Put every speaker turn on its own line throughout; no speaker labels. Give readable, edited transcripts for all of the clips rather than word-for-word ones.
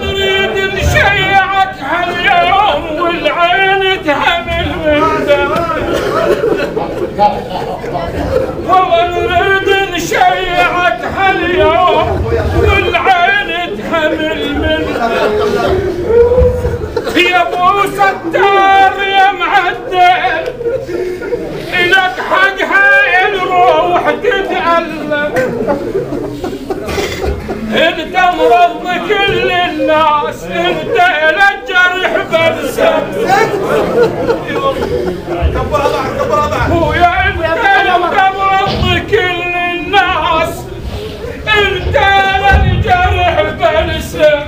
نريد نشيعك هاليوم والعين تهمل من والله نريد نشيعك هاليوم والعين تهمل من يا ابو ستار يا معدل إلك حقها الروح تتألم انت مرض كل الناس انت لك جرح بلسم ويا انت مرض كل الناس انت لك جرح بلسم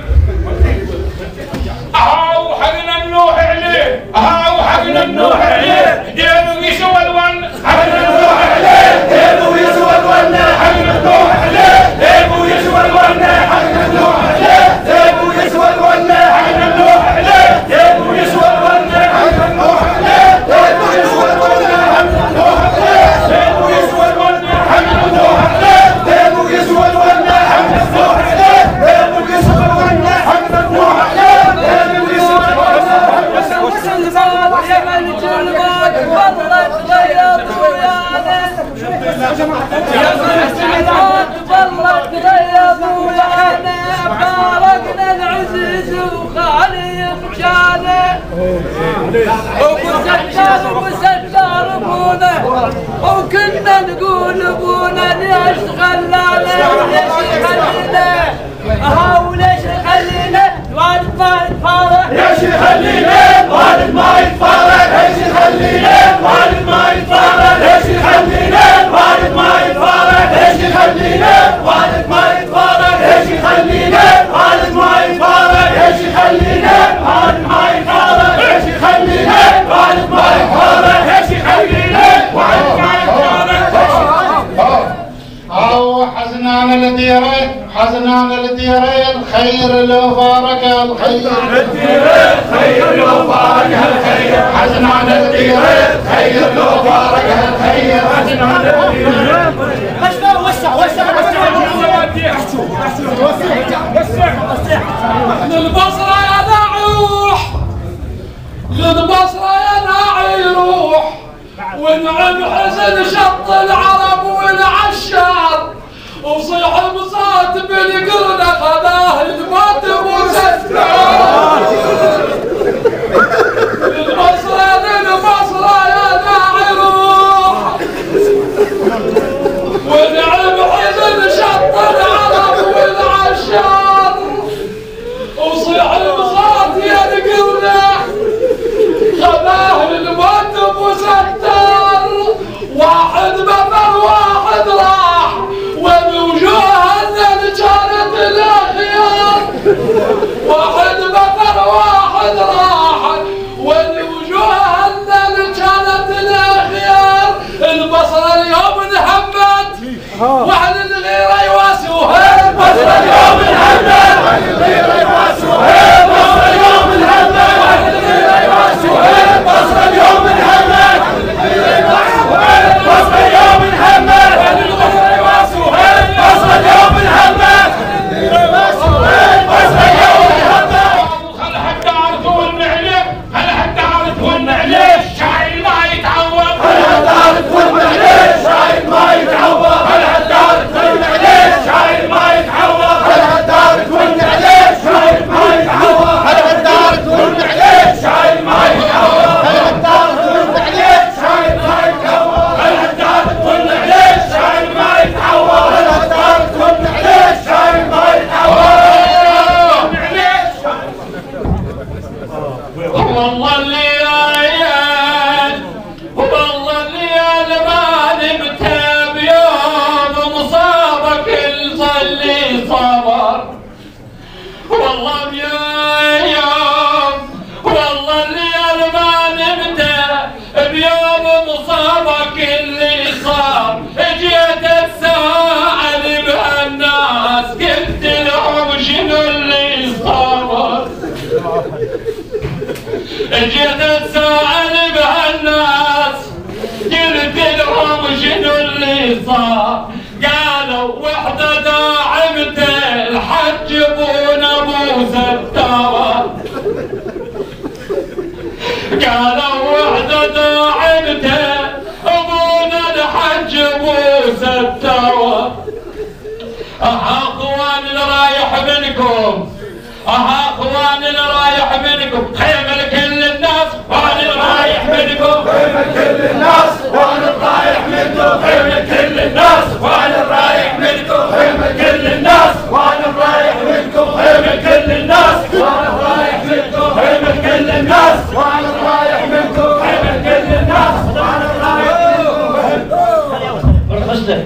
هاو حقنا النوح عليه هاو حقنا النوح عليه دينو يسوى الون حقنا النوح عليه دينو يسوى الون حقنا النوح عليه دينو يسوى الون حقنا النوح عليه دينو يسوى الون حقنا النوح عليه دينو يسوى الون حقنا النوح عليه دينو يسوى الون حقنا النوح عليه دينو يسوى الون حقنا النوح عليه دينو يسوى الون حقنا النوح عليه دينو يسوى الون حقنا النوح عليه
والله تغيظ ويانا باركنا العزيز وخالي مشانه وستار ابونا وكنا نقول ابونا ليش خلانا ليش يخلينا هاو ليش يخلينا الوالد ما يتفارق
ليش يخلينا الوالد ما يتفارق ليش يخلينا الوالد ما يتفارق ليش يخلينا الوالد ما يتفارق ليش يخلينا الوالد ما يتفارق ليش يخلينا الوالد ما يتفارق ليش يخلينا الوالد ما يتفارق ليش يخلينا الوالد ما يتفارق ليش يخلينا الوالد ما يتفارق
أو حزنان الديرين حزنان الديرين خير لو فارق الخير
الديرين خير لو فارق الخير حزنان الديرين خير لو فارق الخير حزنان الديرين
وسع
للبصرة يا ناعي روح للبصرة يا ناعي روح ونعم حزن شط العرب والعشار وصيح بصات بالقرن خذاه المات وستار للبصرة يا ناعي روح ونعم حزن شط العرب والعشار وصيح بصات يا القرن خذاه المات وستار واحد بطل واحد راح والوجوه اللي كانت الاخيار واحد بطل واحد راح والوجوه اللي كانت الاخيار البصره اليوم انهمت واهل الغيره يواسوها البصره اليوم انهمت واهل الغيره يواسوها البصره اليوم انهمت واهل الغيره يواسوها البصره اليوم انهمت البصره اليوم انهمت واهل الغيره يواسوها البصره اليوم انهمت البصره اليوم انهمت هل حتى عرفوا النعله هل حتى عرفوا النعله شاعر ما يتعوض هل حتى عرفوا النعله شاعر ما يتعوض هل حتى عرفوا النعله شاعر ما يتعوض هل حتى عرفوا النعله شاعر ما يتعوض هل حتى عرفوا النعله شاعر ما يتعوض هل حتى عرفوا النعله شاعر ما يتعوض هل حتى عرفوا النعله شاعر ما يتعوض هل حتى عرفوا النعله شاعر ما يتعوض والله الليالي والله الليالي ما نمت بيوم مصابك اللي صبر والله يا يوم والله الليالي ما نمت بيوم مصابك اللي صار جيت اتساءل بهالناس قلت لهم شنو اللي صار جيت اتساءل بهالناس قلت لهم شنو اللي صار قالوا وحدة داعمة الحج ابونا ابو ستار قالوا وحدة داعمة ابونا الحج ابو ستار اخوان اللي رايح منكم اخوان اللي رايح منكم خيمة لكل الناس وانا اللي رايح منكم خيمة لكل الناس وانا رايح منكم خيمة لكل الناس وانا رايح منكم خيمة لكل الناس وانا رايح منكم خيمة لكل الناس وانا رايح منكم خيمة لكل الناس وانا رايح منكم خيمة لكل الناس وانا رايح منكم.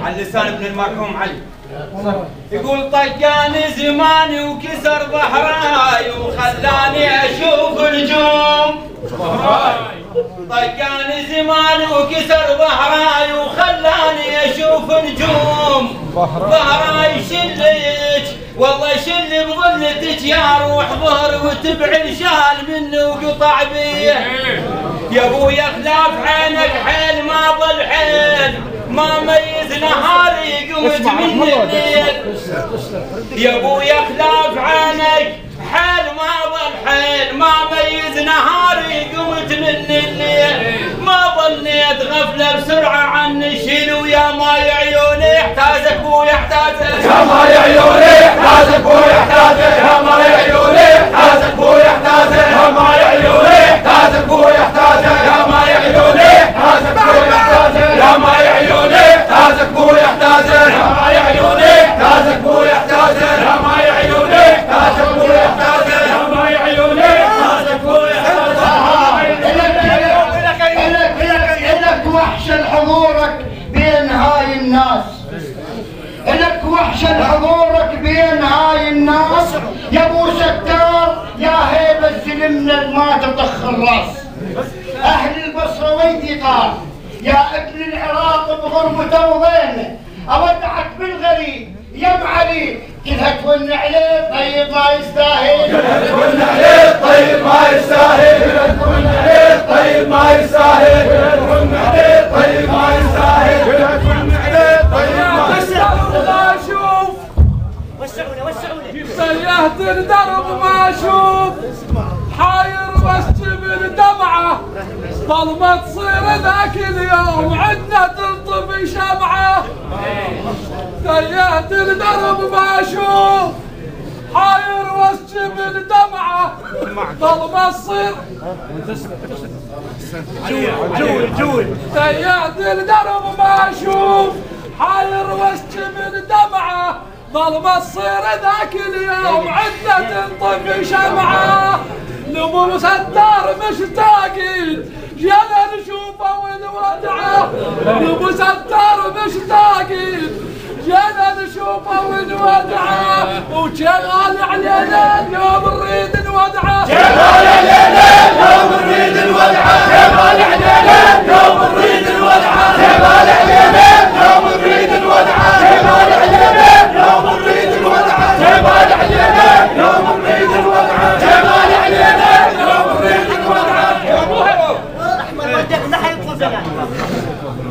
على لسان ابن المرحوم علي يقول طقاني زماني وكسر ظهراي وخلاني اشوف النجوم طقاني زماني وكسر ظهراي وخلاني اشوف نجوم ظهراي شلك والله شل بظلتك يا روح ظهر وتبعد شال منه وقطع بيه يا ابويا خلاف عينك حيل ما ظل حيل ما ميز نهاري قمت من الليل يا ابويا خلاف عينك حيل ما ظل حيل ما ميز نهاري قمت من الليل ما ظنيت غفله بسرعه عن الشنو يا ماي عيوني احتاجك ابويا احتاجك
يا ماي عيوني احتاجك ابويا احتاجك يا ماي عيوني احتاجك ابويا احتاجك يا ماي عيوني احتاجك ابويا احتاجك يا ماي عيوني احتاجك ابويا احتاجك يا ماي عيوني احتاجك ابويا احتاجك يا ماي عيوني احتاجك ابويا احتاجك يا ماي عيوني احتاجك ابويا احتاجك يا ماي عيوني احتاجك ابويا
إلك وحشة حضورك بين هاي الناس إلك وحشة حضورك بين هاي الناس يا ابو ستار يا هيبة الزلمنا ما تطخ الراس اهل البصرة ويدي طار يا ابن العراق بغربته وضيمه اودعك بالغريب يا ام علي كلها تون عليه طيب ما يستاهل
كلها تون عليه طيب ما يستاهل كلها تون عليه طيب ما يستاهل كلها تون عليه طيب ما يستاهل كلها تون عليه طيب ما يستاهل
ما اشوف وسعوني سيهت الدرب ما اشوف حاير بس جبل دمعه ظل ما تصير ذاك اليوم عندنا تلطفي شمعه سيهت الدرب ما اشوف حاير بس جبل دمعه ظل ما تصير جول سيهت الدرب ما اشوف حاير بس جبل دمعه ظل ما تصير ذاك اليوم عندنا تنطفي شمعه نبو ستار مشتاقين جينا نشوفه ونودعه نبو ستار مشتاقين جينا نشوفه ونودعه وشغال علينا اليوم نريد نودعه
شغال علينا اليوم نريد نودعه شغال علينا اليوم نريد نودعه شغال علينا اليوم نريد نودعه شغال علينا اليوم نريد نودعه شغال علينا اليوم نريد نودعه شغال علينا اليوم نريد نودعه يا ابوها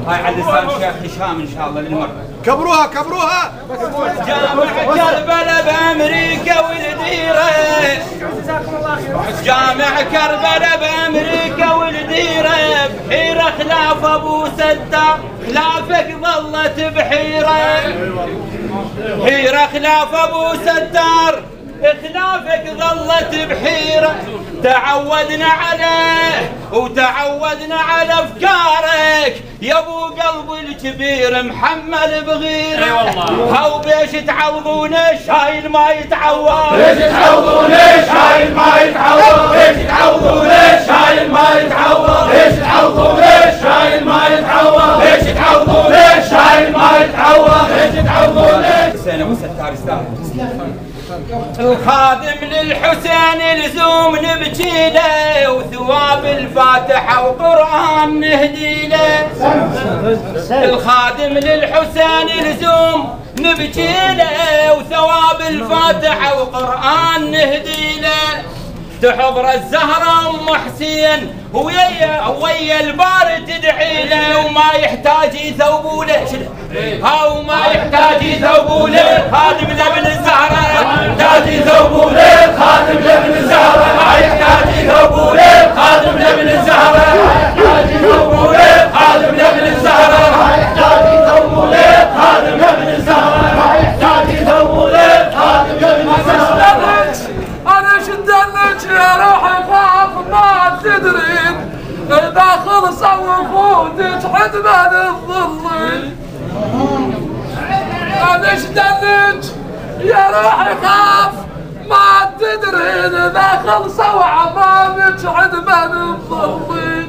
هاي على لسان الشيخ هشام ان شاء الله للمره
كبروها كبروها
جامع كربلاء بامريكا والديره جامع كربلاء بامريكا والديره بحيره خلاف ابو ستار خلافك ظلت بحيره حيره خلاف ابو ستار خلافك ظلت بحيره تعودنا عليه وتعودنا على افكارك يا ابو قلبي الكبير محمل بغيره. اي والله هاو بيش تعوضون الشايل ما يتعوض بيش تعوضون الشايل ما يتعوض بيش تعوضون الشايل ما يتعوض بيش تعوضون الشايل ما يتعوض بيش تعوضون الشايل ما يتعوض بيش تعوضون حسين ابو ستار يستاهل. الخادم للحسين لزوم نبكي له وثواب الفاتحة وقرآن نهدي له. الخادم للحسين لزوم نبكي له وثواب الفاتحة وقرآن نهدي له. تحضر الزهرة ام حسين ويا البار تدعي له وما يحتاج يثوبوا له وما يحتاج يثوبوا له خادم لابن الزهرة يحتاج يثوبوا له خادم لابن الزهرة ما يحتاج يثوبوا له خادم لابن الزهرة يحتاج يثوبوا له خادم لابن الزهرة ما يحتاج يثوبوا له خادم لابن الزهرة ما يحتاج يثوبوا له خادم لابن الزهرة.
انا شدلك يا روحي خاف ما تدرين اذا خلص وفودك حدمن الظل. انا شدلك يا روحي خاف ما تدرين اذا خلص وعمامك حدمن الظل.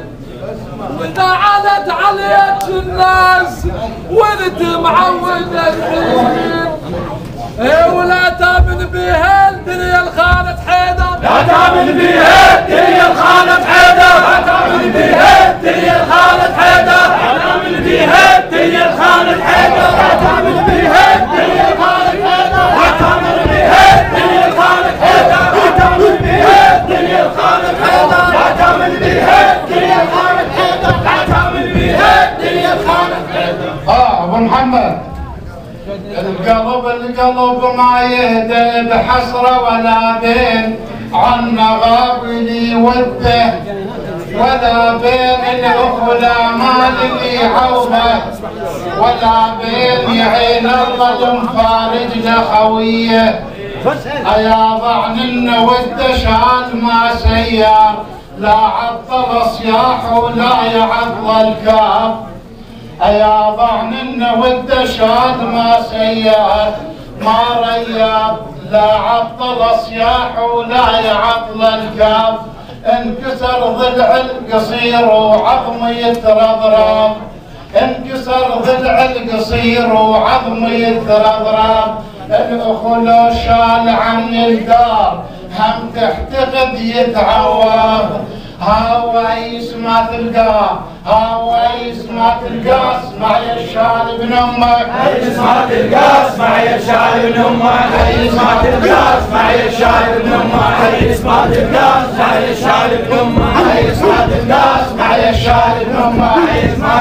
واذا عادت عليك الناس وانت معود الحين ولا تامن بيها الدنيا الخانة حيدر
لا تامن بيها الدنيا الخانة حيدر لا تامن بيها الدنيا الخانة حيدر لا تامن بيها الدنيا الخانة حيدر لا تامن بيها الدنيا الخانة حيدر لا تامن بيها الدنيا الخانة حيدر لا تامن بيها الدنيا الخانة حيدر لا تامن بيها الدنيا الخانة حيدر لا تامن بيها الدنيا الخانة حيدر.
ابو محمد القلب ما يهدى بحسرة ولا بين عن مغابلي وده ولا بين الأخلى ما لقي عوضة ولا بين يعين الله المفارج لخويه أيا ضعن النود شاد ما سيار لا عطل صياح ولا يعطل الكاف أيا ضعن النود شاد ما سيار ما رياب لا عطل صياح ولا يعطل الكاف انكسر ضلع القصير وعظم يترضرب انكسر ضلع القصير وعظم يترضرب الأخلو شال عن الدار هم تحتقد يتعوض هوايس ما تلقاه هوايس ما تلقاه اسمع يا الشال ابن امك هوايس ما تلقاه اسمع يا الشال ابن امك هوايس ما تلقاه اسمع يا الشال ابن امك هوايس ما تلقاه اسمع يا الشال ابن امك هوايس ما تلقاه اسمع يا الشال ابن امك هوايس ما